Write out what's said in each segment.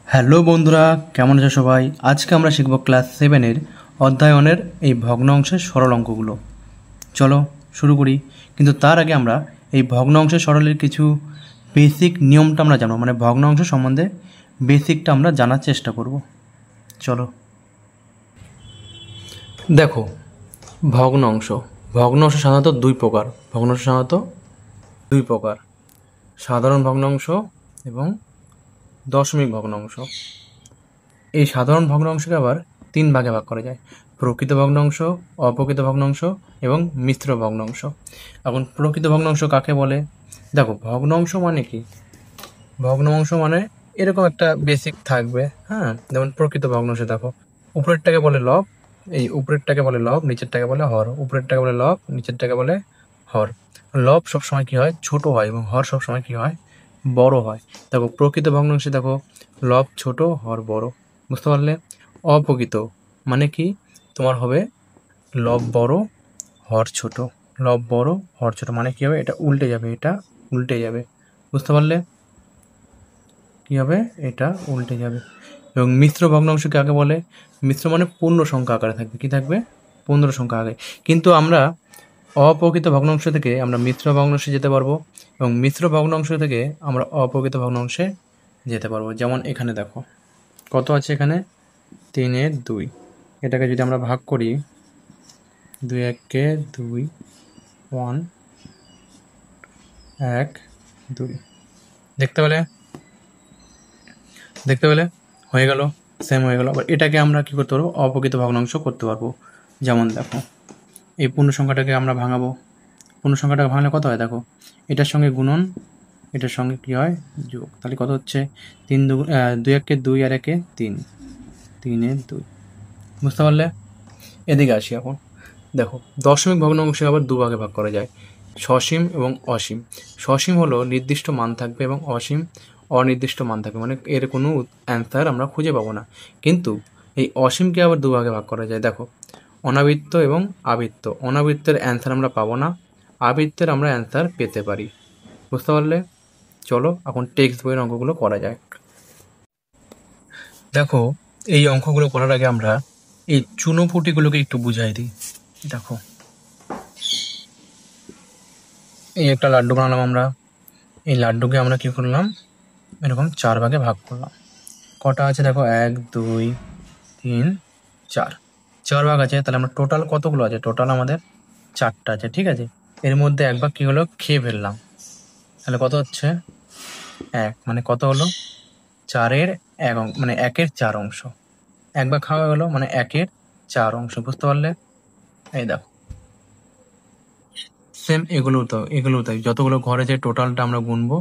Hello বন্ধুরা, কেমন আছো সবাই? আজকে আমরা শিখব ক্লাস 7-এর অধ্যায়নের এই ভগ্নাংশের সরল অঙ্কগুলো। চলো শুরু করি। কিন্তু তার আগে আমরা এই ভগ্নাংশের সরলের কিছু বেসিক নিয়মটা আমরা জানবো, মানে ভগ্নাংশ সম্বন্ধে বেসিকটা আমরা জানার চেষ্টা করব। চলো দেখো, ভগ্নাংশ ভগ্নাংশ সাধারণত দুই প্রকার, সাধারণ ভগ্নাংশ এবং দশমিক ভগ্নাংশ। এই সাধারণ ভগ্নাংশকে আবার 3 ভাগে ভাগ করা যায়: প্রকৃত ভগ্নাংশ, অপ্রকৃত ভগ্নাংশ এবং মিশ্র ভগ্নাংশ। এখন প্রকৃত ভগ্নাংশ কাকে বলে? দেখো, ভগ্নাংশ মানে কি? ভগ্নাংশ মানে এরকম একটা বেসিক থাকবে, হ্যাঁ। যেমন প্রকৃত ভগ্নাংশ দেখো, উপরেরটাকে বলে লব, এই উপরেরটাকে বলে লব, নিচেরটাকে বলে হর। উপরেরটাকে বলে লব, নিচেরটাকে বলে হর। লব সবসময় কি হয়? ছোট হয়, এবং হর সবসময় কি হয়? বড় হয়। দেখো, প্রকৃত ভগ্নাংশে দেখো লব ছোট, হর বড়। বুঝতে পারলে? অপ্রকৃত মানে কি? তোমার হবে লব বড়, হর ছোট। লব বড়, হর ছোট মানে কি হবে? এটা উল্টে যাবে, এটা উল্টে যাবে। বুঝতে পারলে? কি হবে? এটা উল্টে যাবে। এবং মিশ্র ভগ্নাংশ কাকে বলে? মিশ্র মানে পূর্ণ সংখ্যা আকারে থাকবে। কি থাকবে? পূর্ণ সংখ্যা আকারে। কিন্তু আমরা অপ্রকৃত ভগ্নাংশ থেকে আমরা মিশ্র ভগ্নাংশে যেতে পারবো, এবং মিশ্র ভগ্নাংশ থেকে আমরা অপ্রকৃত ভগ্নাংশে যেতে পারবো। যেমন এখানে দেখো কত আছে, এখানে 3/2। এটাকে যদি আমরা ভাগ করি, 2 1 1 2, দেখতে পেলে হয়ে গেল, সেম হয়ে গেল। আবার এটাকে আমরা কি করতে পারবো? অপ্রকৃত ভগ্নাংশ করতে পারবো। যেমন দেখো, এই পূর্ণ সংখ্যাটাকে আমরা ভাঙাবো। পূর্ণ সংখ্যাটাকে ভাঙলে কত হয়? দেখো, এটার সঙ্গে গুণন, এটার সঙ্গে কি হয়? যোগ। তাহলে কত হচ্ছে? 2 আর 1 3, 3/2। বুঝতে পারলে? এদিকে আসি এখন। দেখো, দশমিক ভগ্নাংশে আবার দুভাগে ভাগ করা যায়: সসীম এবং অসীম। সসীম হলো নির্দিষ্ট মান থাকবে, এবং অসীম অনির্দিষ্ট মান থাকবে, মানে এর কোনো অ্যান্সার আমরা খুঁজে পাবো না। কিন্তু এই অসীমকে আবার দুভাগে ভাগ করা যায়। দেখো, অনাবৃত্ত এবং আবৃত্ত। অনাবৃত্তের অ্যান্সার আমরা পাবো না, আবৃত্তের আমরা অ্যান্সার পেতে পারি। বুঝতে পারলে? চলো এখন টেক্সট বইয়ের অঙ্কগুলো করা যায়। দেখো, এই অঙ্কগুলো করার আগে আমরা এই চুনোপুটিগুলোকে একটু বুঝাই দিই। দেখো, এই একটা লাড্ডু বানালাম আমরা। এই লাড্ডুকে আমরা কি করলাম? এরকম 4 ভাগে ভাগ করলাম। কটা আছে দেখো? 1 2 3 4, 4 ভাগ আছে। তাহলে আমরা টোটাল কতগুলো আছে? টোটাল আমাদের 4টা আছে, ঠিক আছে। এর মধ্যে এক ভাগ কি হলো? খেয়ে ফেললাম। তাহলে কত হচ্ছে? 1, মানে কত হলো? 4-এর 1 অংশ, মানে 1-এর 4 অংশ। এক ভাগ খাওয়া গেলো, মানে 1-এর 4 অংশ। বুঝতে পারলে? এই দেখো, সেম এগুলোও তাই। যতগুলো ঘর আছে টোটালটা আমরা গুনবো,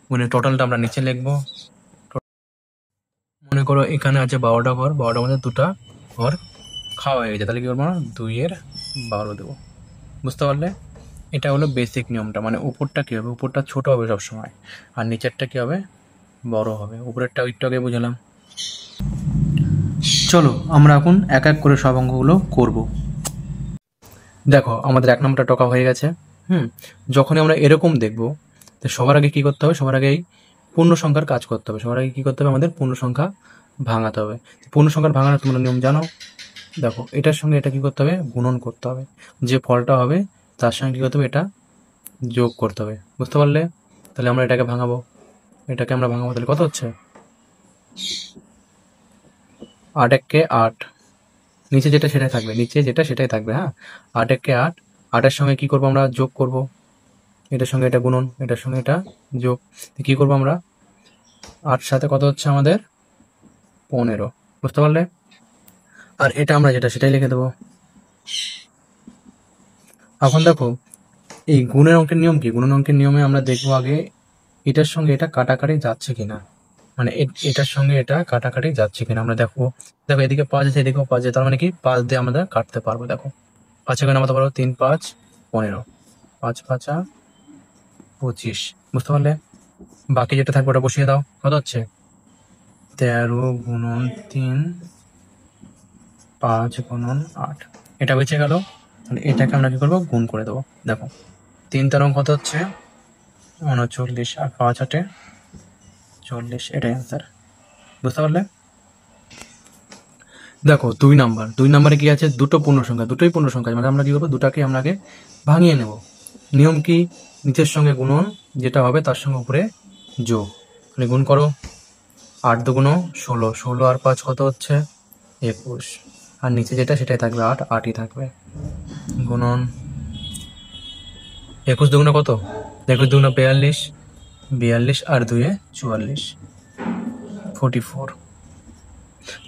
গুনে টোটালটা আমরা নিচে লিখবো। মনে করো এখানে আছে 12টা ঘর, 12টার মধ্যে 2টা ঘর খাওয়া হয়ে গেছে, তাহলে কি করবো? 2/12 দেবো। বুঝতে পারলে? এটা হলো বেসিক নিয়মটা। মানে উপরটা কী হবে? উপরটা ছোট হবে সবসময়, আর নিচেরটা কী হবে? বড় হবে। উপরেরটা একটু আগে বুঝালাম। চলো আমরা এখন এক এক করে সব অঙ্কগুলো করব। দেখো, আমাদের 1 নম্বরটা টকা হয়ে গেছে। যখনই আমরা এরকম দেখব, তো সবার আগে কী করতে হবে? সবার আগে এই পূর্ণ সংখ্যার কাজ করতে হবে। সবার আগে কী করতে হবে? আমাদের পূর্ণ সংখ্যা ভাঙাতে হবে। পূর্ণ সংখ্যার ভাঙানোর তোমরা নিয়ম জানো। দেখো, এটার সঙ্গে এটা কী করতে হবে? গুণন করতে হবে। যে ফলটা হবে তার সঙ্গে কী করতে হবে? এটা যোগ করতে হবে। বুঝতে পারলে? তাহলে আমরা এটাকে ভাঙাবো। তাহলে কত হচ্ছে? 8 1 8। নিচে যেটা সেটাই থাকবে, হ্যাঁ। 8 1 8, 8-এর সঙ্গে কী করবো? আমরা যোগ করব। এটার সঙ্গে এটা গুণন, এটার সঙ্গে এটা যোগ। কী করবো আমরা? 8 সাথে কত হচ্ছে আমাদের? 15। বুঝতে পারলে? আর এটা আমরা সেটাই লিখে দেবো। এখন দেখো, এই গুণের অঙ্কের নিয়ম কি? গুণের অঙ্কের নিয়মে আমরা দেখবো আগে এটার সঙ্গে এটা কাটাকাটি যাচ্ছে কিনা, মানে এটার সঙ্গে এটা কাটাকাটি যাচ্ছে কিনা আমরা দেখো। এদিকে 5 আছে, এদিকেও 5 আছে, তার মানে কি 5 দিয়ে আমরা কাটতে পারবো। দেখো, 5 এখানে আমাদের পারবো, 3 5 15, 5 5 25। বুঝতে পারলে? বাকি যেটা থাকবে ওটা বসিয়ে দাও। কত হচ্ছে? 13 গুণন 3 5 গুণন 8। এটা বেঁচে গেল। তাহলে এটাকে আমরা কি করবো? গুণ করে দেবো। দেখো, 3 তেরো কত হচ্ছে? 39, আর 5 8 40। এটাই অ্যান্সার। বুঝতে পারলে? দেখো 2 নাম্বারে কি আছে, দুটোই পূর্ণ সংখ্যা, মানে আমরা কি করবো, দুটাকে আমরা আগে ভাঙিয়ে নেব। নিয়ম কি, নিচের সঙ্গে গুণন যেটা হবে তার সঙ্গে উপরে যোগ। তাহলে গুণ করো, 8 দুগুণ 16, 16 আর 5 কত হচ্ছে 21, আর নিচে যেটা সেটাই থাকবে 8, 8ই থাকবে। গুণন 21 দুগুণ কত, 21 দুগুণ 42, 42 আর 2 44, 44।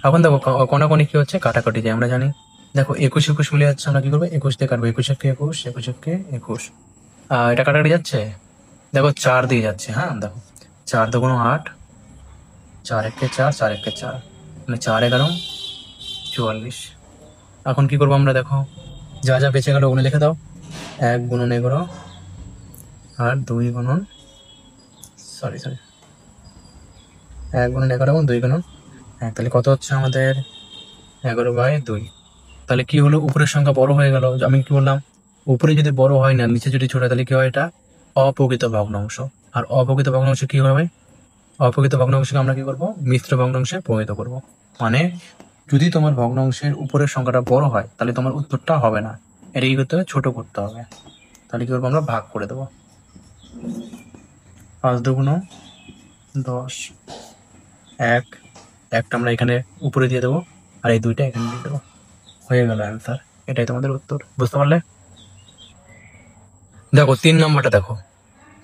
এখন দেখো কোনাকোনি কি হচ্ছে, কাটাকাটি যায় আমরা জানি। দেখো 21 21 মিলে যাচ্ছে, আমরা কি করবো 21 দিয়ে কাটবো, 21 একে 21, 21 একে 21, এটা কাটাকাটি যাচ্ছে। দেখো 4 দিয়ে যাচ্ছে, হ্যাঁ দেখো 4 দুগুণ 8, 4 একে 4, 4 একে 4, মানে 4 11 44। এখন কি করবো আমরা, দেখো যা যা বেঁচে গেল ওগুলো লিখে দাও। 1 গুণন 11 আর 2 গুণন 1 গুণন 11 এবং 2 গুণন 1, তাহলে কত হচ্ছে আমাদের 11/2। তাহলে কি হলো, উপরের সংখ্যা বড় হয়ে গেল। আমি কি বললাম, উপরে যদি বড় হয় না নিচে যদি ছোট হয় তাহলে কি হয়, এটা অপ্রকৃত ভগ্নাংশ। আর অপ্রকৃত ভগ্নাংশ কি হবে, অপ্রকৃত ভগ্নাংশকে আমরা কি করব, মিশ্র ভগ্নাংশে পরিণত করব। মানে যদি তোমার ভগ্নাংশের উপরের সংখ্যাটা বড় হয় তাহলে তোমার উত্তরটা হবে না, এটা কি করতে হবে, ছোট করতে হবে। তাহলে কি করবো, আমরা ভাগ করে দেবো। 5 দুগুণ 10, 1, একটা আমরা এখানে উপরে দিয়ে দেবো আর এই 2টা এখানে দিয়ে দেবো, হয়ে গেল অ্যান্সার। এটাই তোমাদের উত্তর, বুঝতে পারলে? দেখো 3 নাম্বারটা দেখো,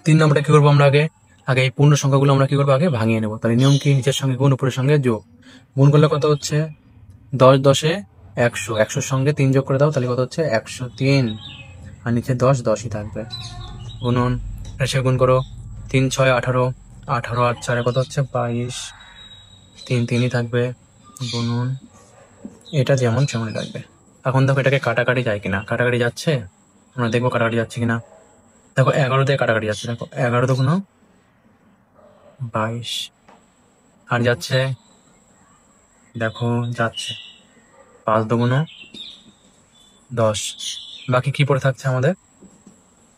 3 নাম্বারটা কি করবো, আমরা আগে এই পূর্ণ সংখ্যাগুলো আমরা কি করবো, আগে ভাঙিয়ে নেবো। তাহলে নিয়ম কি, নিচের সঙ্গে গুণ উপরের সঙ্গে যোগ। গুণ করলে কত হচ্ছে 10 10 100, 100 সঙ্গে 3 যোগ করে দাও, তাহলে কত হচ্ছে 103, আর নিচে 10 10ই থাকবে। গুণন, এসে গুণ করো, 3 6 18, 18 আর 4 কত হচ্ছে 22, 3 3ই থাকবে। গুণন, এটা যেমন সেমনই থাকবে। এখন দেখো এটাকে কাটাকাটি যায় কিনা, কাটাকাটি যাচ্ছে, আমরা দেখবো কাটাকাটি যাচ্ছে কিনা। দেখো 11 দিয়ে কাটাকাটি যাচ্ছে, দেখো 11 দুগুণ 22, আর যাচ্ছে, দেখো যাচ্ছে 5 দুগুণ 10। বাকি কি পড়ে থাকছে আমাদের,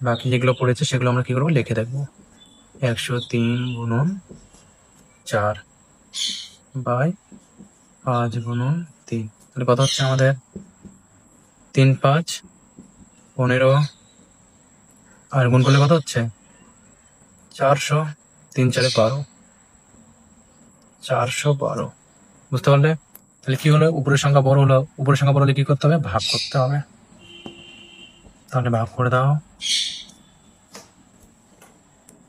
বাকি যেগুলো পড়েছে সেগুলো আমরা কি করবো, লিখে দেখবো। 103 গুণন 4 বাই 5 গুণন 3, তাহলে কত হচ্ছে আমাদের 3 5 15, আর গুণ করলে কত হচ্ছে 400, 3 4 12, 412। বুঝতে পারলে? তাহলে কি হলো, উপরের সংখ্যা বড় হলো, উপরের সংখ্যা বড় হলে কি করতে হবে, ভাগ করতে হবে। তাহলে ভাগ করে দাও।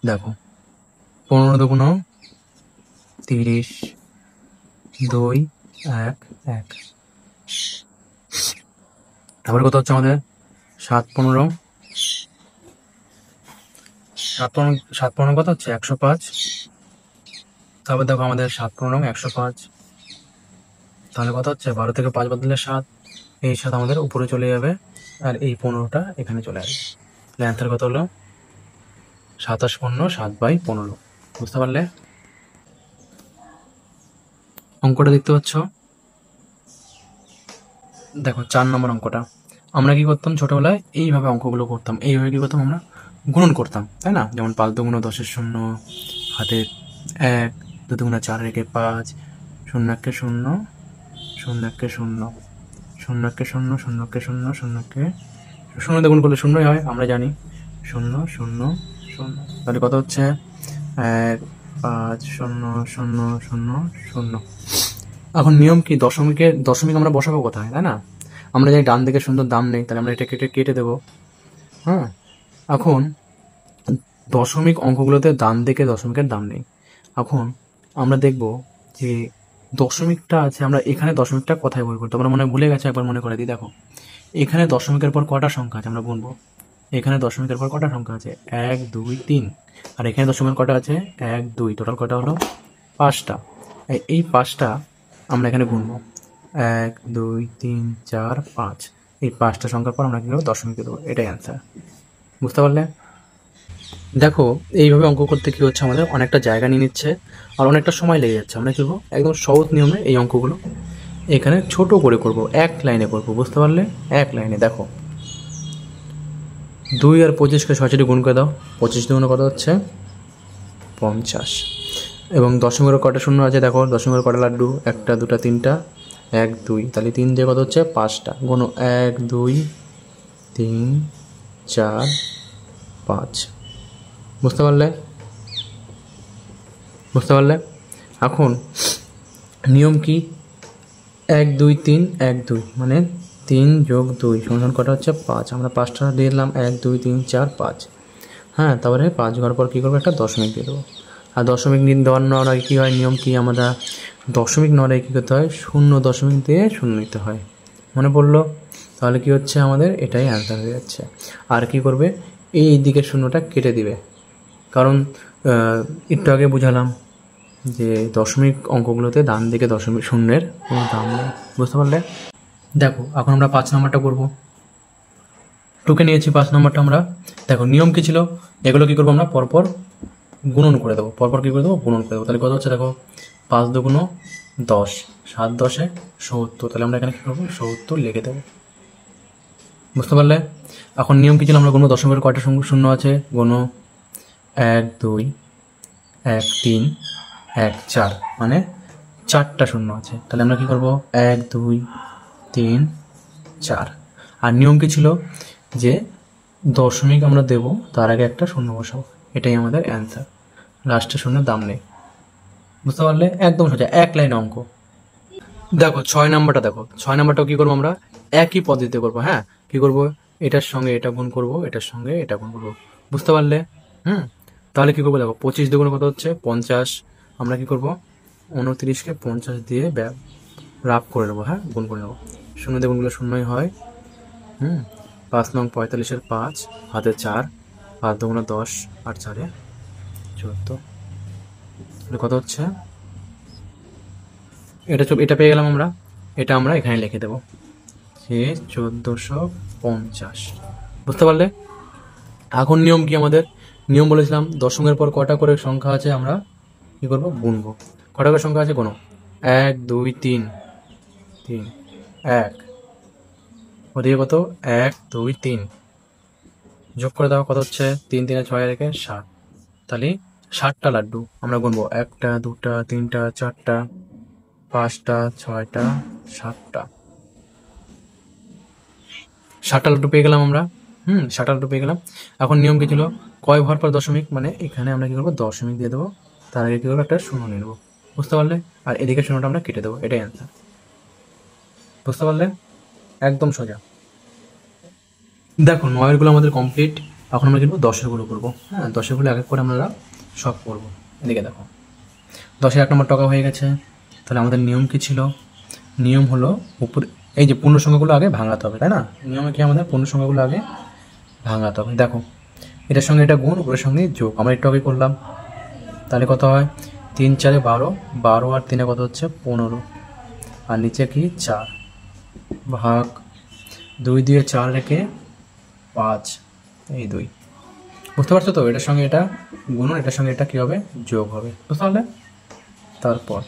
দেখো 15 দুগুণ 30, 2 1 1, তারপরে কত হচ্ছে আমাদের 7 15, 7 15 কত হচ্ছে 105। তারপর দেখো আমাদের 7 15 105, তাহলে কত হচ্ছে 12 থেকে 5 বাদ দিলে 7, এই 7 আমাদের উপরে চলে যাবে আর এই 15টা এখানে চলে আসবে। তাহলে অ্যান্সার কত হলো 27 15 7/15। বুঝতে পারলে? অঙ্কটা দেখতে পাচ্ছ, দেখো 4 নম্বর অঙ্কটা। আমরা কি করতাম ছোটবেলায়, এইভাবে অঙ্কগুলো করতাম, এইভাবে কি করতাম, আমরা গুণন করতাম, তাই না? যেমন 5 দুগুণ 10 শূন্য, হাতে 1, 2 দুগুণ 4 একে 5, 0 একে 0, 0 একে 0, 0 একে 0, 0 একে 0, 0 একে 0 দিয়ে গুণ করলে 0ই হয়, আমরা জানি 0 0 0। তাহলে কত হচ্ছে 1 5 0 0 0 0। এখন নিয়ম কি, দশমিক আমরা বসাবো কোথায়, তাই না? আমরা জানি ডান দিকে সুন্দর দাম নেই, তাহলে আমরা এটা কেটে দেবো। হ্যাঁ, এখন দশমিক অঙ্কগুলোতে ডান দিকে দশমিকের দাম নেই। এখন আমরা দেখব যে দশমিকটা আছে, আমরা এখানে দশমিকটা কোথায় বলবো, তোমরা মনে ভুলে গেছো, একবার মনে করে দিই। দেখো এখানে দশমিকের পর কটা সংখ্যা আছে আমরা গুনবো, এখানে দশমিকের পর কটা সংখ্যা আছে 1 2 3, আর এখানে দশমিকের কটা আছে 1 2, টোটাল কটা হলো 5টা। এই 5টা আমরা এখানে গুনবো, 1 2 3 4 5, এই 5টা সংখ্যার পর আমরা কি করবো, দশমিকে দেবো। এটাই অ্যান্সার। বুঝতে পারলে? দেখো এইভাবে অঙ্ক করতে কি হচ্ছে, আমাদের অনেকটা জায়গা নিয়ে নিচ্ছে আর অনেকটা সময় লেগে যাচ্ছে। আমরা কি করবো, একদম সহজ নিয়মে এই অঙ্কগুলো এখানে ছোট করে করব, এক লাইনে করবো। বুঝতে পারলে? এক লাইনে। দেখো 2 আর 25কে সরাসরি গুণ করে দাও, 25 দুগুণ কত হচ্ছে 50। এবং দশমিকের কটা শূন্য আছে দেখো, দশমিকের কটা লাড্ডু, 1 2 3 1 2, তাহলে 3 দিয়ে কত হচ্ছে 5টা, গুণ 1 2 3 4 5। বুঝতে পারলে? এখন নিয়ম কি, 1 2 3 1 2 মানে 3 যোগ 2 সমান কটা হচ্ছে 5। আমরা 5টা দিয়ে দিলাম, 1 2 3 4 5। হ্যাঁ, তারপরে 5 হওয়ার পর কী করবো, একটা দশমিক দিয়ে দেবো। আর দশমিক নেওয়ার আগে কী হয়, নিয়ম কি, আমরা দশমিক নেওয়ার আগে কী করতে হয়, 0 দিয়ে শূন্য নিতে হয়। মনে পড়লো? তাহলে কি হচ্ছে, আমাদের এটাই অ্যান্সার হয়ে যাচ্ছে। আর কি করবে, এই দিকের শূন্যটা কেটে দিবে, কারণ একটু আগে বুঝালাম যে দশমিক অঙ্কগুলোতে ডান দিকে দশমিক শূন্যের কোনো দাম নেই। বুঝতে পারলে? দেখো এখন আমরা 5 নম্বরটা করবো। টুকে নিয়েছি 5 নম্বরটা আমরা। দেখো নিয়ম কী ছিল, এগুলো কী করবো, আমরা পরপর গুণন করে দেবো, গুণন করে দেবো। তাহলে কত হচ্ছে দেখো, 5 2 10, 7 10 70। তাহলে আমরা এখানে কী করবো, 70 লিখে দেবো। বুঝতে পারলে? এখন নিয়ম কী ছিল, আমরা গুণবো দশমিকের কয়টা শূন্য আছে, গুণো 1 2 1 3 1 4, মানে 4টা শূন্য আছে। তাহলে আমরা কী করবো, 1 2 3 4। আর নিয়ম কী ছিল, যে দশমিক আমরা দেব তার আগে একটা শূন্য বসাবো, এটাই আমাদের অ্যান্সার। লাস্টে শূন্যের দাম নেই। বুঝতে পারলে? একদম সোজা, 1 লাইন অঙ্ক। দেখো 6 নাম্বারটা, দেখো 6 নাম্বারটাও কী করবো, আমরা একই পদ্ধতিতে করবো। হ্যাঁ, কী করবো, এটার সঙ্গে এটা গুণ করবো, এটার সঙ্গে এটা গুণ করবো। বুঝতে পারলে? তাহলে কী করবো, দেখো 25 দুগুণে কত হচ্ছে 50। আমরা কী করবো, 29কে 50 দিয়ে রাফ করে নেবো। হ্যাঁ, গুণ করে নেবো, শূন্য দিয়ে গুণগুলো শূন্যই হয়। 5 নং 45-এর 5, হাতে 4, 5 দুগুণে 10, আর 4-এ 14। কত হচ্ছে, এটা পেয়ে গেলাম আমরা। এটা আমরা এখানে লিখে দেবো যে 1450। বুঝতে পারলে? এখন নিয়ম কি আমাদের, নিয়ম বলেছিলাম দশমিকের পর কটা করে সংখ্যা আছে আমরা কী করবো, গুনবো। কটা করে সংখ্যা আছে গুনো, 1 2 3 3 1, ওদিকে কত 1 2 3, যোগ করে দাও, কত হচ্ছে 3 3 6 রেখে 7। তাহলে 7টা লাড্ডু আমরা গুনবো, 1টা 2টা 3টা 4টা 5টা 6টা 7টা। 7টা লাড্ডু পেয়ে গেলাম আমরা। 7টা লাড্ডু পেয়ে গেলাম। এখন নিয়ম কি ছিল, কয় ভর পর দশমিক, মানে এখানে আমরা কি করবো, দশমিক দিয়ে দেবো, তার আগে কি করবো, একটা শূন্য নিয়ে নেবো। বুঝতে পারলে? আর এদিকে শূন্যটা আমরা কেটে দেবো, এটাই অ্যান্সার। বুঝতে পারলে? একদম সোজা। দেখো 9-এরগুলো আমাদের কমপ্লিট। এখন আমরা কিন্তু 10-এরগুলো করবো। হ্যাঁ, 10-এরগুলো এক এক করে আমরা সব করবো। এদিকে দেখো 10-এর 1 নম্বর টাকা হয়ে গেছে। তাহলে আমাদের নিয়ম কি ছিল, নিয়ম হলো উপরে এই যে পূর্ণ সংখ্যাগুলো আগে ভাঙাতে হবে, তাই না? নিয়মে কি আমাদের পূর্ণ সংখ্যাগুলো আগে ভাঙাতে হবে। দেখো এটার সঙ্গে এটা গুণ, উপরের সঙ্গে যোগ, আমরা একটু আগে করলাম। তাহলে কত হয়, 3 4 12, 12 আর 3 কত হচ্ছে 15, আর নিচে কি 4, ভাগ 2 দিয়ে 4 রেখে 5, এই 2। বুঝতে পারছো তো? এটার সঙ্গে এটা গুণন, এটার সঙ্গে এটা কী হবে, যোগ হবে। বুঝতে পারলে? তারপর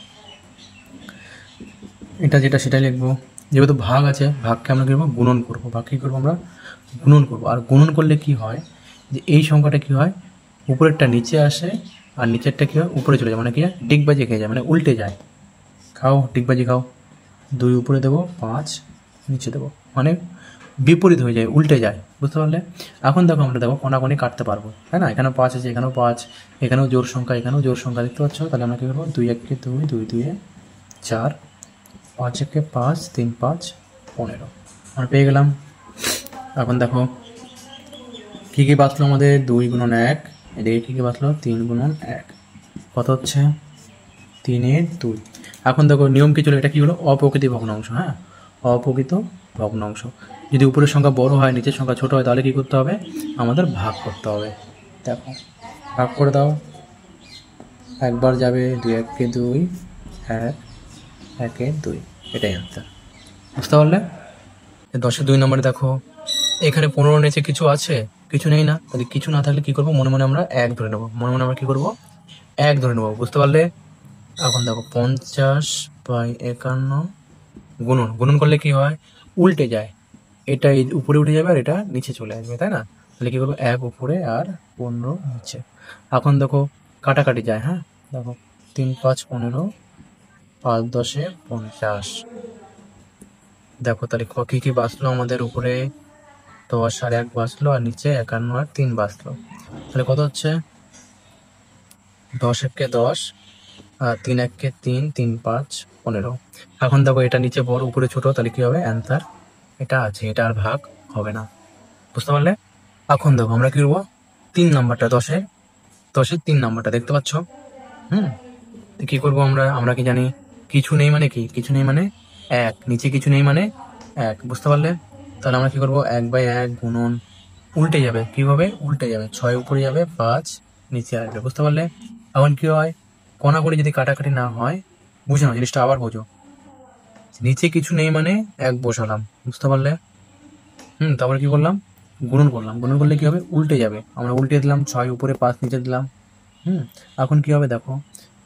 এটা যেটা সেটাই লিখবো, যেহেতু ভাগ আছে, ভাগকে আমরা কী করবো, গুণন করবো। ভাগ কী করবো, আমরা গুণন করবো। আর গুণন করলে কি হয়, যে এই সংখ্যাটা কী হয়, উপরেরটা নিচে আসে, আর নিচেরটা কী হয়, উপরে চলে যায়, মানে কি ডিগবাজি খেয়ে যায়, মানে উল্টে যায়। খাও ডিগবাজি খাও, 2 উপরে দেবো, 5 নিচে দেবো, মানে বিপরীত হয়ে যায়, উল্টে যায়। বুঝতে পারলে? এখন দেখো আমরা দেখো কোনাকুনি কাটতে পারবো, তাই না? এখানেও 5 আছে, এখানেও 5, এখানেও জোর সংখ্যা, এখানেও জোর সংখ্যা, দেখতে পাচ্ছ? তাহলে আমরা কী করবো, 2 1 2, 2 2 4, 5 1 5, 3 5 15 আমরা পেয়ে গেলাম। এখন দেখো কী কী বাঁচলো আমাদের, 2 গুণন 1, এদিকে কী কী বাঁচলো, 3 গুণন 1, কত হচ্ছে 3 2। এখন দেখো নিয়ম কী ছিল, এটা কী হলো, অপ্রকৃত ভগ্নাংশ। হ্যাঁ, অপ্রকৃত ভগ্নাংশ। যদি উপরের সংখ্যা বড় হয়, নিচের সংখ্যা ছোট হয়, তাহলে কী করতে হবে, আমাদের ভাগ করতে হবে। দেখো ভাগ করে দাও, একবার যাবে, 2 1 2, 1 1 2, এটাই আনসার। বুঝতে পারলে? 10-এর 2 নম্বরে দেখো এখানে 15 নিচে কিছু আছে, কিছু নেই না। তাহলে কিছু না থাকলে কী করবো, মনে মনে আমরা 1 ধরে নেবো, মনে মনে আমরা কী করবো, 1 ধরে নেবো। বুঝতে পারলে? এখন দেখো 50/51 গুণন, গুণন করলে কি হয়, উল্টে যায়, এটা উপরে উঠে যাবে আর এটা নিচে চলে আসবে, তাই না? তাহলে কী করবো, 1 উপরে আর 15 নিচে। এখন দেখো কাটাকাটি যায়। হ্যাঁ, দেখো 3 5 15, 5 10 50। দেখো তাহলে কি কি বাঁচলো আমাদের, উপরে 10 আর 1 বাঁচলো, আর নিচে 51 আর 3 বাঁচলো। তাহলে কত হচ্ছে? 10 1 10, আর 3 1 3, 3 5 15। এখন দেখো এটা নিচে বড় উপরে ছোট, তাহলে কি হবে? অ্যান্সার এটা আছে, এটা আর ভাগ হবে না। বুঝতে পারলে? এখন দেখো আমরা কি করবো, 3 নাম্বারটা, 10-এর 3 নাম্বারটা দেখতে পাচ্ছ? কি করবো আমরা? আমরা কি জানি, কিছু নেই মানে কি? কিছু নেই মানে 1, নিচে কিছু নেই মানে 1। বুঝতে পারলে? তাহলে আমরা কি করবো? 1/1 গুণন, উল্টে যাবে। কিভাবে উল্টে যাবে? 6 উপরে যাবে, 5 নিচে আসবে। বুঝতে পারলে? এখন কি হয়, কণাকণি যদি কাটাকাটি না হয়, বুঝে নাও জিনিসটা, আবার বোঝো। নিচে কিছু নেই মানে 1 বসালাম। বুঝতে পারলে? তারপরে কি করলাম? গুণন করলাম। গুণন করলে কি হবে? উল্টে যাবে। আমরা উল্টে দিলাম, 6 উপরে 5 নিচে দিলাম। এখন কি হবে দেখো,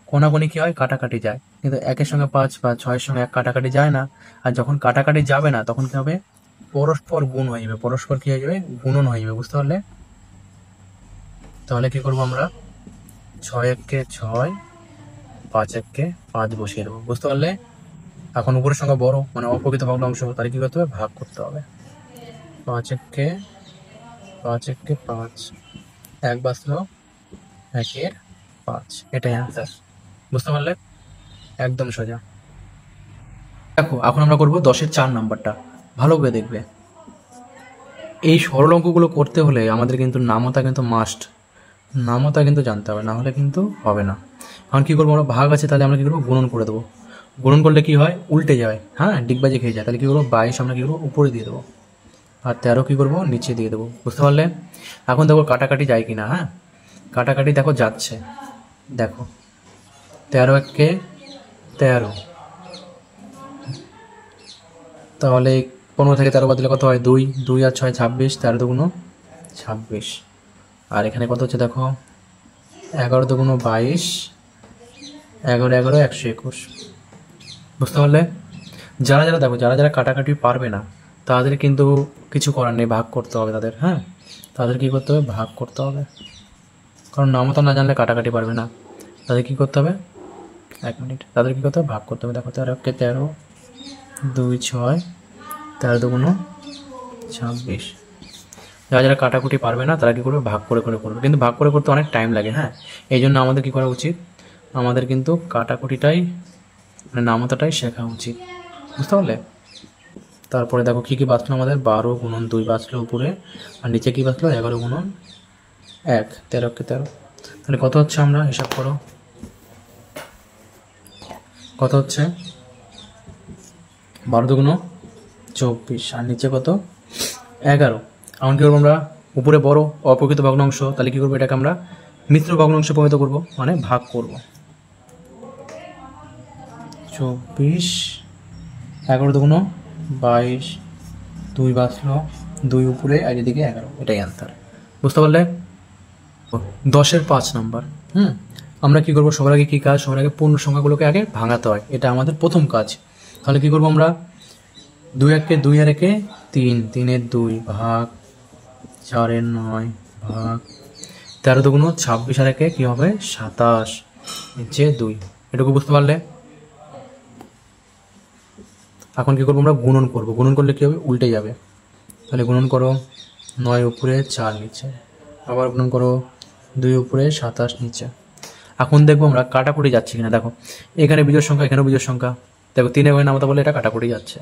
কোনাকুনি কি হয়? কাটাকাটি যায়, কিন্তু 1-এর সঙ্গে 5 বা 6-এর সঙ্গে 1 কাটাকাটি যায় না। আর যখন কাটাকাটি যাবে না, তখন কি হবে? পরস্পর গুণ হয়ে যাবে। পরস্পর কি হয়ে যাবে? গুণন হয়ে যাবে। বুঝতে পারলে? তাহলে কি করবো আমরা? 6 1 6, 5 1 5 বসিয়ে দেবো। বুঝতে পারলে? এখন উপরের সংখ্যা বড়, মানে অপ্রকৃত ভগ্নাংশ, তাহলে কি করতে হবে? ভাগ করতে হবে। 5 1 5, 1 বাঁচলো, 1/5, এটাই অ্যান্সার। বুঝতে পারলে? একদম সোজা। দেখো এখন আমরা করবো 10-এর 4 নাম্বারটা, ভালো করে দেখবে। এই সরল অঙ্কগুলো করতে হলে আমাদের কিন্তু নামতা কিন্তু মাস্ট, নামতা কিন্তু জানতে হবে, না হলে কিন্তু হবে না। এখন কি করবো আমরা? ভাগ আছে, তাহলে আমরা কি করবো? গুণন করে দেবো। গুণন করলে কি হয়? উল্টে যায়, ডিগবাজি খেয়ে যায়। তাহলে কি করবো? 22 আমরা কি করবো? উপরে দিয়ে দেবো, আর 13 কি করবো? নিচে দিয়ে দেবো। বুঝতে পারলে? এখন দেখো কাটাকাটি যায় কিনা। কাটাকাটি দেখো যাচ্ছে। দেখো 13 1 13, তাহলে 15 থেকে 13 বাদ দিলে কত হয়? 2, 2 আর 6 26, 13 দুগুণ 26। আর এখানে কত হচ্ছে দেখো, 11 দুগুণ 22, 11 11 121। বুঝতে পারলে? যারা যারা দেখো, যারা যারা কাটাকাটি পারবে না, তাদের কিন্তু কিছু করার নেই, ভাগ করতে হবে তাদের। তাদের কি করতে হবে? ভাগ করতে হবে, কারণ নামতা না জানলে কাটাকাটি পারবে না। তাদের কি করতে হবে? 1 মিনিট, তাদের কি করতে হবে? ভাগ করতে হবে। দেখো 13 13, 2 6, 13 দুগুণ 26। যারা যারা কাটাকুটি পারবে না, তারা কি করবে? ভাগ করে করে করবে, কিন্তু ভাগ করে করতে অনেক টাইম লাগে। এই জন্য আমাদের কি করা উচিত? আমাদের কিন্তু কাটাকুটিটাই, মানে নামতাটাই শেখা উচিত। বুঝতে পারলে? তারপরে দেখো কি কি বাঁচলো আমাদের? 12 গুণন 2 বাঁচলো উপরে, আর নিচে কি বাঁচলো? 11 গুণন 1, 13 13। তাহলে কত হচ্ছে? আমরা হিসাব করো, কত হচ্ছে? 12 দুগুণ 24, আর নিচে কত? 11। এখন কি করবো আমরা? উপরে বড় অপ্রকৃত ভগ্নাংশ, তাহলে কি করবো? এটাকে আমরা মিশ্র ভগ্নাংশে পরিণত করবো, মানে ভাগ করব। 24, 11 দুগুণ 22, 2 বাঁচলো, 2 উপরে, আর এদিকে 11, এটাই অ্যান্সার। বুঝতে পারলে? 10-এর 5 নাম্বার। আমরা কি করবো? সবার আগে কি কাজ? সবার আগে পূর্ণ সংখ্যাগুলোকে আগে ভাঙাতে হয়, এটা আমাদের প্রথম কাজ। তাহলে কি করবো আমরা? 2 1 2 আর 1 3, 3 2 ভাগ 4 9 ভাগ 13 দুগুণ 26, আর 1 কি হবে? 27, নিচে 2। এটুকু বুঝতে পারলে? এখন কি করবো? আমরা গুণন করবো। গুণন করলে কি হবে? উল্টে যাবে। তাহলে গুণন করো, 9 উপরে 4 নিচে, আবার গুণন করো, 2 উপরে 27 নিচে। এখন দেখবো আমরা কাটাকুটি যাচ্ছে কিনা। দেখো এখানে বিজোড় সংখ্যা, এখানেও বিজোড় সংখ্যা। দেখো 3 এর নামতা বলে এটা কাটাকুটি যাচ্ছে।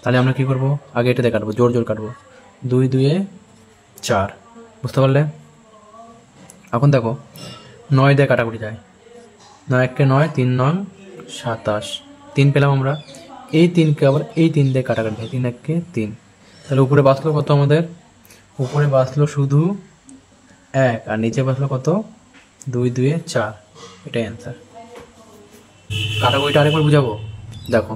তাহলে আমরা কি করবো? আগে এটাতে কাটবো, জোর জোর কাটবো। 2 2 4। বুঝতে পারলে? এখন দেখো 9 দিয়ে কাটাকুটি যায়, 9 1 9, 3 9 27, 3 পেলাম আমরা। এই 3কে আবার এই 3 দিয়ে কাটাকাটি যায়, 3 1 3। তাহলে উপরে বাঁচলো কত আমাদের? উপরে বাঁচলো শুধু 1, আর নিচে বাঁচলো কত? 2 2 4, এটাই অ্যান্সার। কাটাকুটিটা আরেকবার বুঝাবো। দেখো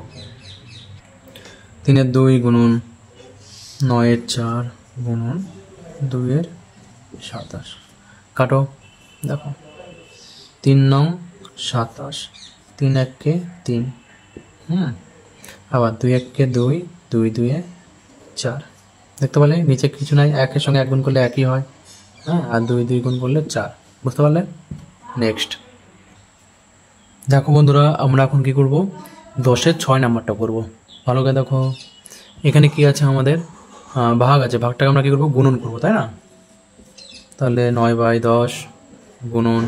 3 2 গুণন 9 4 গুণন 2 27, কাটো। দেখো 3 9 27, 3 1 3, আবার 2 1 2, 2 2 4। দেখতে পারলে নিচে কিছু নাই, 1-এর সঙ্গে 1 গুণ করলে 1ই হয়, আর 2 2 গুণ করলে 4। বুঝতে পারলে? নেক্সট দেখো বন্ধুরা, আমরা এখন কি করব, 10-এর 6 নাম্বারটা করব। ভালো করে দেখো, এখানে কি আছে আমাদের, ভাগ আছে, ভাগটাকে আমরা কি করব, গুণন করব, তাই না? তাহলে 9/10 গুণন,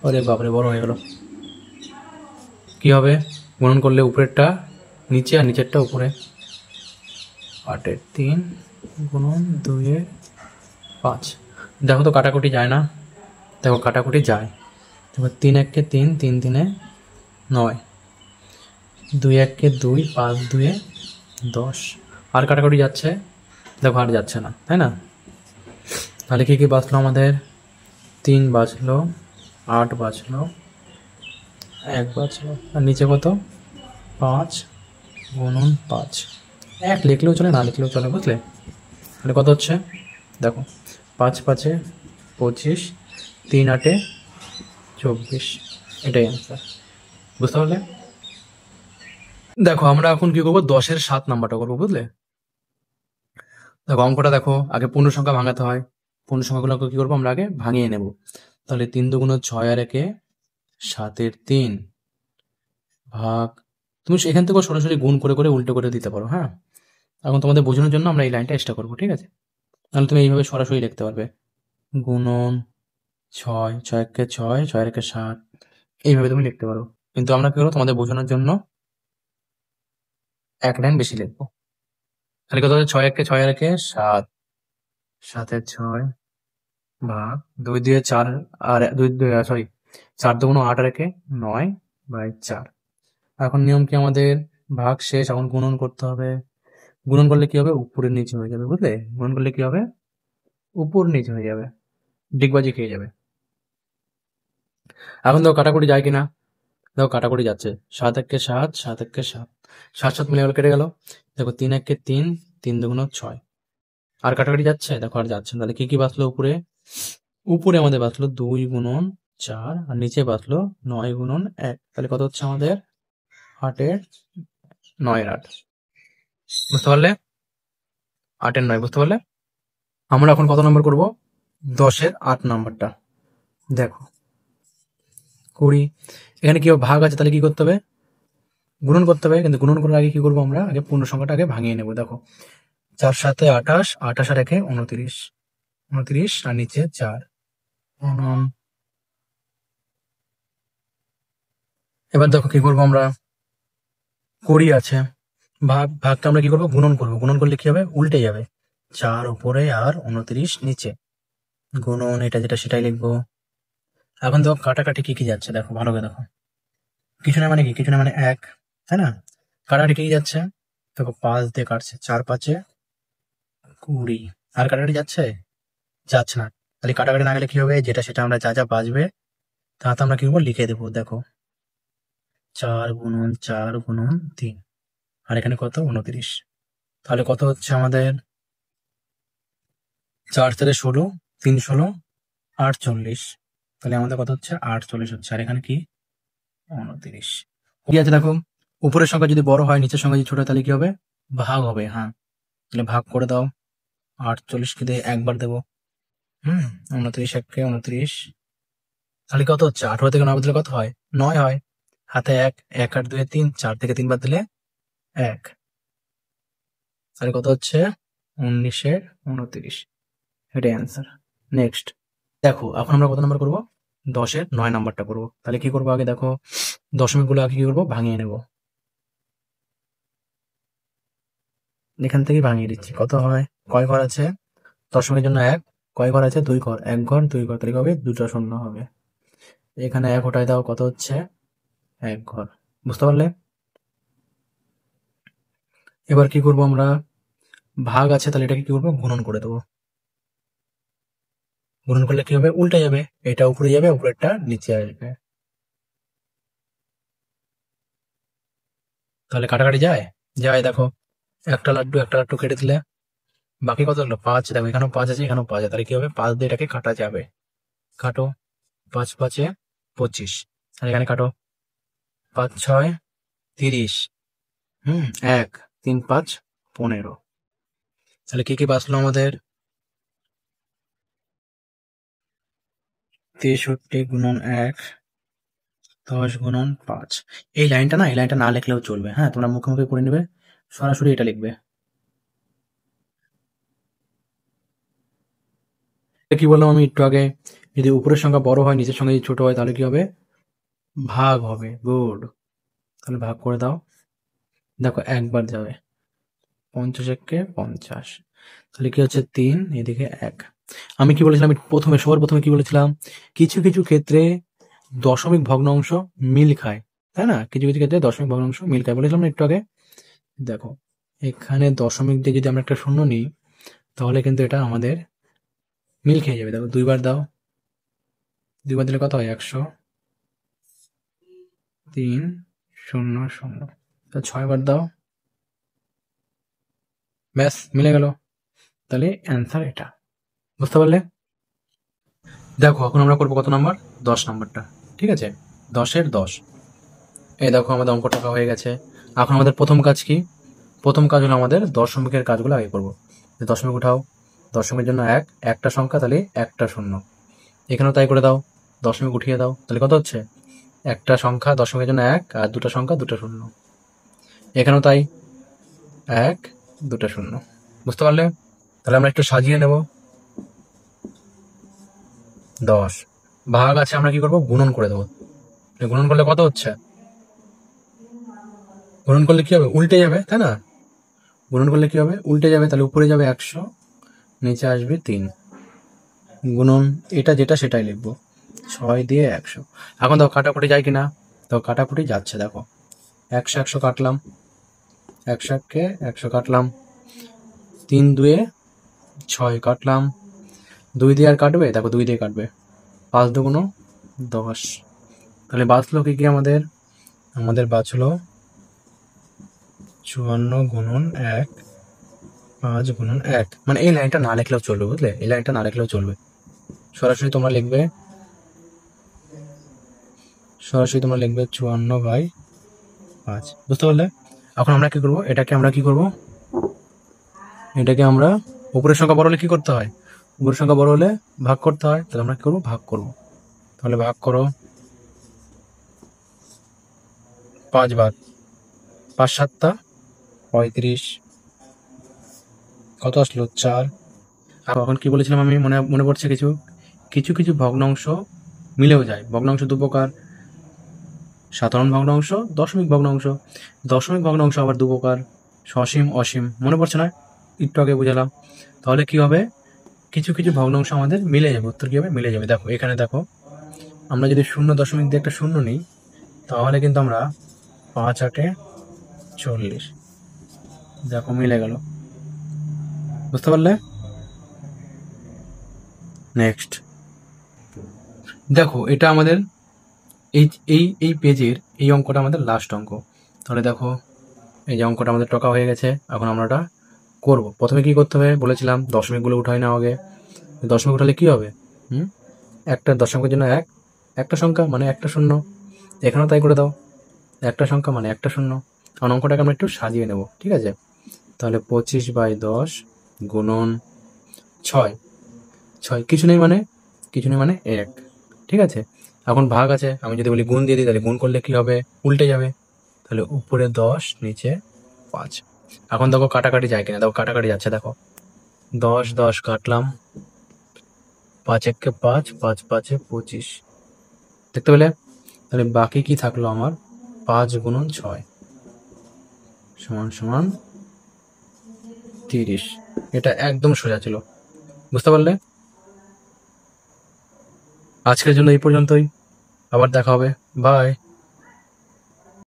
আরে বাপরে বড় হয়ে গেল, কি হবে, গুণন করলে উপরেরটা নিচে আর নিচেরটা উপরে। 8-এর 3 গুণন 2-এর 5। দেখো তো কাটাকুটি যায় না, দেখো কাটাকুটি যায়। দেখো 3-1-3, 3-3-9, 2-1-2, 5-2-10। আর কাটাকুটি যাচ্ছে, দেখো আর যাচ্ছে না, তাই না? তাহলে কি কি বাঁচলো আমাদের, 3 বাঁচলো, 8 বাঁচলো, 1 বাঁচলো, আর নিচে কত, 5 × 5। 1 লিখলেও চলে, না লিখলেও চলে, বুঝলে? তাহলে কত হচ্ছে, দেখো, 5-5-25, 3-8-24, এটাই অ্যান্সার। বুঝতে পারলে? দেখো আমরা এখন কি করবো, 10-এর 7 নাম্বারটা করবো, বুঝলে? দেখো অঙ্কটা দেখো, আগে পূর্ণ সংখ্যা ভাঙাতে হয়। পূর্ণ সংখ্যাগুলোকে কি করবো, আমরা আগে ভাঙিয়ে নেব। তাহলে 3 × 2 = 6, আর 1-এ 7-এর 3 ভাগ, তুমি এখান থেকে সরাসরি গুণ করে করে উল্টো করে দিতে পারো, হ্যাঁ? এখন তোমাদের বোঝানোর জন্য আমরা এই লাইনটা এক্সট্রা করবো, ঠিক আছে? তাহলে তুমি এইভাবে সরাসরি লিখতে পারবে, গুণন 6, 6-1-6, 6-1-7, এইভাবে তুমি লিখতে পারো। কিন্তু আমরা কি করবো, তোমাদের বোঝানোর জন্য এক লাইন বেশি লিখবো। তাহলে কত হচ্ছে, 6-1-6, আর 1-7, 7-এর 6 ভাগ 2-2-4, আর 4-2 = 8, আর 9/4। এখন নিয়ম কি আমাদের, ভাগ শেষ, এখন গুণন করতে হবে। গুণন করলে কি হবে, উপরের নিচে হয়ে যাবে, বুঝলে? গুণন করলে কি হবে, উপর নিচে হয়ে যাবে, ডিগবাজি খেয়ে যাবে। এখন দেখো কাটাকুটি যায় কিনা, দেখো কাটাকুটি যাচ্ছে, 7-1-7, 7-1-7, 7-7 মিলে গেল, কেটে গেল। দেখো 3-1-3, 3-2 = 6। আর কাটাকাটি যাচ্ছে, দেখো আর যাচ্ছে না। তাহলে কি কি বাঁচলো উপরে, উপরে আমাদের বাঁচলো 2 × 4, আর নিচে বাঁচলো 9 × 1। তাহলে কত হচ্ছে আমাদের, 8-9-8। বুঝতে পারলে? 8-9, বুঝতে পারলে? আমরা এখন কত নম্বর করব, 10-এর 8 নাম্বারটা। দেখো 20, এখানে কি হবে, ভাগ আছে, তাহলে কি করতে হবে, গুণন করতে হবে। কিন্তু গুণন করার আগে কি করবো, আমরা আগে পূর্ণ সংখ্যাটা আগে ভাঙিয়ে নেবো। দেখো 4-7-28, 28 আর 1-29, 29 আর নিচে 4। এবার দেখো কি করবো আমরা, 20 আছে, ভাগটা আমরা কি করবো, গুণন করবো। গুণন করলে কি হবে, উল্টে যাবে, 4 উপরে আর 29 নিচে, গুণন এটা যেটা সেটাই লিখবো। এখন দেখো কাটাকাটি কি কি যাচ্ছে, দেখো ভালো করে দেখো, কিছু না মানে কি, কিছু না মানে 1, তাই না? কাটাকাটি কি যাচ্ছে, দেখো 5 দিয়ে কাটছে, 4-5-20। আর কাটাকাটি যাচ্ছে, যাচ্ছে না। তাহলে কাটাকাটি না গেলে কি হবে, যেটা সেটা আমরা যা যা বাঁচবে তাতে আমরা কি করবো, লিখে দেবো। দেখো 4 × 4 × 3, আর এখানে কত, 29। তাহলে কত হচ্ছে আমাদের, 4-4-16, 3-16, 48। তাহলে আমাদের কত হচ্ছে, 48 হচ্ছে। আর এখানে কি, 29। কি আছে দেখো, উপরের সংখ্যা যদি বড় হয়, নিচের সংখ্যা যদি ছোট হয়, তাহলে কি হবে, ভাগ হবে, হ্যাঁ। তাহলে ভাগ করে দাও, 48-কে দিয়ে একবার দেবো, 29 29। তাহলে কত হচ্ছে, 18 থেকে 9 দিলে কত হয়, 9 হয়। হাতে 1, 1 আর 2-3, 4 থেকে 3 বাদ দিলে 1। তাহলে কত হচ্ছে, 19-29, এটাই অ্যান্সার। নেক্সট দেখো, এখন আমরা কত নাম্বার করবো, 10-এর 9 নাম্বারটা করবো। তাহলে কি করবো, আগে দেখো দশমিক গুলো আগে কি করবো, ভাঙিয়ে নেব। এখান থেকে ভাঙিয়ে দিচ্ছি, কত হয়, কয় ঘর আছে, দশমিকের জন্য 1, কয় ঘর আছে, 2 ঘর, 1 ঘর 2 ঘর, তাহলে কি হবে, 2টা শূন্য হবে। এখানে 1 ওঠায় দাও, কত হচ্ছে, 1 ঘর। বুঝতে পারলে? এবার কি করবো আমরা, ভাগ আছে, তাহলে এটাকে কি করবো, গুণন করে দেবো। গুণন করলে কি হবে, উল্টে যাবে, এটা উপরে যাবে, উপরেরটা নিচে আসবে। তাহলে কাটাকাটি যায়, যায়। দেখো একটা লাড্ডু একটা লাড্ডু কেটে দিলে বাকি কত হলো, 5। দেখো এখানেও 5 আছে, এখানেও 5 আছে, তাহলে কি হবে, 5 দিয়ে এটাকে কাটা যাবে। কাটো, 5-5-25, আর এখানে কাটো, 5-6-30, 1, 3-5-15। তাহলে কি কি বাঁচলো আমাদের, 63 × 1, 10 × 5। এই লাইনটা না, এই লাইনটা না লিখলেও চলবে। হ্যাঁ, তোমরা মুখে মুখে পড়ে নেবে, সরাসরি এটা লিখবে। কি বললাম আমি একটু আগে, যদি উপরের সংখ্যা বড় হয় নিচের সংখ্যা যদি ছোট হয় তাহলে কি হবে? ভাগ হবে। গুড। তাহলে ভাগ করে দাও। দেখো একবার যাবে, 50 একে 50, তাহলে কি হচ্ছে 3, এদিকে 1। আমি কি বলেছিলাম সবার প্রথমে কি বলেছিলাম? কিছু কিছু ক্ষেত্রে দশমিক ভগ্নাংশ মিল খায়, তাই না? কিছু কিছু ক্ষেত্রে দশমিক ভগ্নাংশ মিল খায় বলেছিলাম না একটু আগে। দেখো এখানে দশমিক দিয়ে যদি আমরা একটা শূন্য নিই তাহলে কিন্তু এটা আমাদের মিল খেয়ে যাবে। দেখো 2 বার দাও, 2 বার দিলে কত হয়? 100, 3, 0, 0। 6 বার দাও, ব্যাস মিলে গেল। তাহলে অ্যান্সার এটা। বুঝতে পারলে? দেখো এখন আমরা করবো কত নাম্বার? 10 নাম্বারটা। ঠিক আছে, 10-এর 10। এই দেখো আমাদের অঙ্ক টাকা হয়ে গেছে। এখন আমাদের প্রথম কাজ কি? প্রথম কাজ হলো আমাদের দশমিকের কাজগুলো আগে করবো। দশমিক উঠাও, দশমিকের জন্য 1, একটা সংখ্যা তাহলে একটা শূন্য। এখানেও তাই করে দাও, দশমিক উঠিয়ে দাও, তাহলে কত হচ্ছে? একটা সংখ্যা দশমিকের জন্য 1 আর দুটো সংখ্যা দুটো শূন্য। এখানেও তাই, 1, দুটো শূন্য। বুঝতে পারলে? তাহলে আমরা একটু সাজিয়ে নেব। 10 ভাগ আছে, আমরা কি করবো? গুণন করে দেবো। গুণন করলে কত হচ্ছে? গুণন করলে কি হবে? উল্টে যাবে, তাই না? গুণন করলে কি হবে? উল্টে যাবে। তাহলে উপরে যাবে 100, নিচে আসবে 3। গুণন এটা যেটা সেটাই লিখবো, 6 দিয়ে 100। এখন দেখো কাটাকুটি যায় কিনা? তো কাটাকুটি যাচ্ছে। দেখো 100 100 কাটলাম, 100 কে 100 কাটলাম, 3 2 6 কাটলাম, 2 দিয়ে আর কাটবে? দেখো 2 দিয়ে কাটবে, 5 2 10। তাহলে বাঁচলো কি কি আমাদের? আমাদের বাঁচলো 54 × 1, 5 × 1। মানে এই লাইনটা না লিখলেও চলবে, বুঝলে? এই লাইনটা না লিখলেও চলবে, সরাসরি তোমরা লিখবে 54/5। বুঝতে পারলে? এখন আমরা কি করবো? এটাকে আমরা উপরের সংখ্যা বড় হলে কি করতে হয়? উপরের সংখ্যা বড় হলে ভাগ করতে হয়। তাহলে আমরা কি করবো? ভাগ করবো। তাহলে ভাগ করো, 5 বার, 5 7 35, কত আসলো? 4। এখন কি বলেছিলাম আমি? মনে পড়ছে কিছু কিছু কিছু ভগ্নাংশ মিলেও যায়। ভগ্নাংশ দু প্রকার, সাধারণ ভগ্নাংশ, দশমিক ভগ্নাংশ। দশমিক ভগ্নাংশ আবার দু প্রকার, সসীম অসীম। মনে পড়ছে না? একটু আগে বুঝালাম। তাহলে কি হবে? কিছু কিছু ভগ্নাংশ আমাদের মিলে যাবে। উত্তর কি হবে? মিলে যাবে। দেখো এখানে দেখো, আমরা যদি 0 দিয়ে একটা শূন্য নিই তাহলে কিন্তু আমরা 5 8 40। দেখো মিলে গেল। বুঝতে পারলে? নেক্সট দেখো, এটা আমাদের এই এই এই পেজের এই অঙ্কটা আমাদের লাস্ট অঙ্ক। তাহলে দেখো এই যে অঙ্কটা আমাদের টকা হয়ে গেছে। এখন আমরা ওটা করবো। প্রথমে কি করতে হবে বলেছিলাম? দশমিকগুলো উঠাই না আগে। দশমিক উঠালে কি হবে? একটা দশমিকের জন্য 1, একটা সংখ্যা মানে একটা শূন্য। এখানেও তাই করে দাও, একটা সংখ্যা মানে একটা শূন্য। কারণ অঙ্কটাকে আমরা একটু সাজিয়ে নেব, ঠিক আছে? তাহলে 25/10 গুণন 6। কিছু নেই মানে 1, ঠিক আছে? এখন ভাগ আছে, আমি যদি বলি গুণ দিয়ে দিই তাহলে গুণ করলে কি হবে? উল্টে যাবে। তাহলে উপরে 10, নিচে 5। এখন দেখো কাটাকাটি যায় কিনা? দেখো কাটাকাটি যাচ্ছে। দেখো 10 10 কাটলাম, 5 1 5, 5 5 25। দেখতে পেলে? তাহলে বাকি কি থাকলো আমার? 5 × 6 = 30। এটা একদম সোজা ছিল। বুঝতে পারলে? আজকের জন্য এই পর্যন্তই, আবার দেখা হবে। বাই।